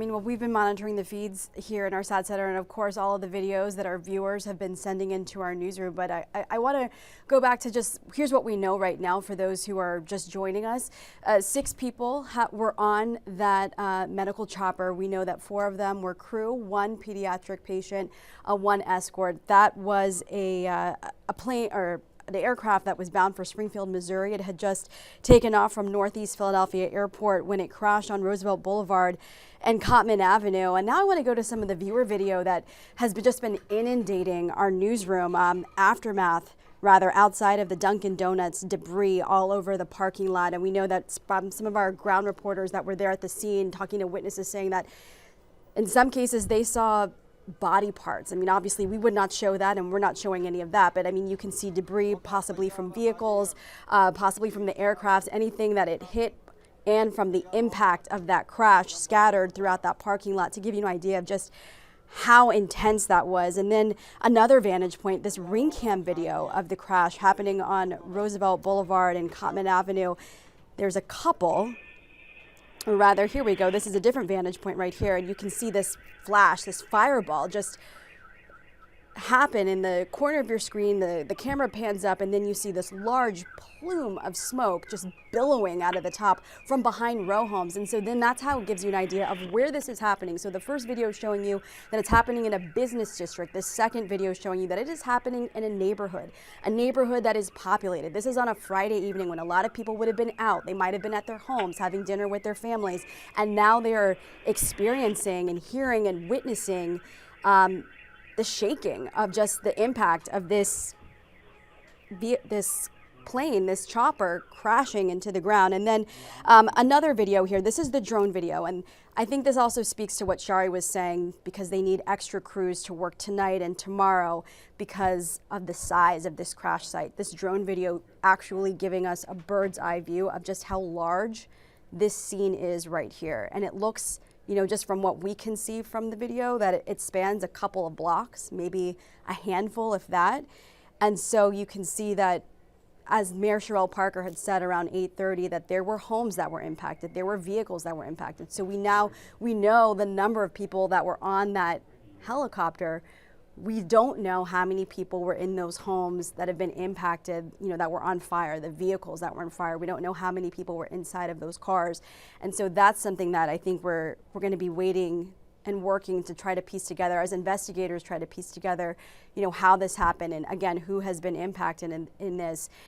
I mean, well, we've been monitoring the feeds here in our SAT Center, and of course all of the videos that our viewers have been sending into our newsroom. But I want to go back to just, here's what we know right now for those who are just joining us. 6 people were on that medical chopper. We know that 4 of them were crew, 1 pediatric patient, 1 escort. That was a plane, or the aircraft that was bound for Springfield, Missouri. It had just taken off from Northeast Philadelphia Airport when it crashed on Roosevelt Boulevard and Cottman Avenue. And now I want to go to some of the viewer video that has just been inundating our newsroom. Aftermath, rather, outside of the Dunkin' Donuts, debris all over the parking lot. And we know that some of our ground reporters that were there at the scene talking to witnesses saying that in some cases they saw body parts. I mean, obviously we would not show that, and we're not showing any of that, but I mean, you can see debris possibly from vehicles, possibly from the aircrafts, anything that it hit, and from the impact of that crash scattered throughout that parking lot, to give you an idea of just how intense that was. And then another vantage point, this ring cam video of the crash happening on Roosevelt Boulevard and Cottman Avenue. There's a couple, or rather, here we go. This is a different vantage point right here, and you can see this flash, this fireball just happen in the corner of your screen. The camera pans up, and then you see this large plume of smoke just billowing out of the top from behind row homes. And so then that's how it gives you an idea of where this is happening. So the first video is showing you that it's happening in a business district. The second video is showing you that it is happening in a neighborhood that is populated. This is on a Friday evening when a lot of people would have been out. They might have been at their homes having dinner with their families, and now they are experiencing and hearing and witnessing the shaking of just the impact of this plane, this chopper crashing into the ground. And then another video here, this is the drone video. And I think this also speaks to what Shari was saying, because they need extra crews to work tonight and tomorrow because of the size of this crash site. This drone video actually giving us a bird's eye view of just how large this scene is right here. And it looks, you know, just from what we can see from the video, that it spans a couple of blocks, maybe a handful, if that. And so you can see that, as Mayor Cherelle Parker had said around 8:30, that there were homes that were impacted, there were vehicles that were impacted. So we know the number of people that were on that helicopter. We don't know how many people were in those homes that have been impacted, you know, that were on fire, the vehicles that were on fire. We don't know how many people were inside of those cars. And so that's something that I think we're going to be waiting and working to try to piece together, as investigators try to piece together, you know, how this happened, and again, who has been impacted in this.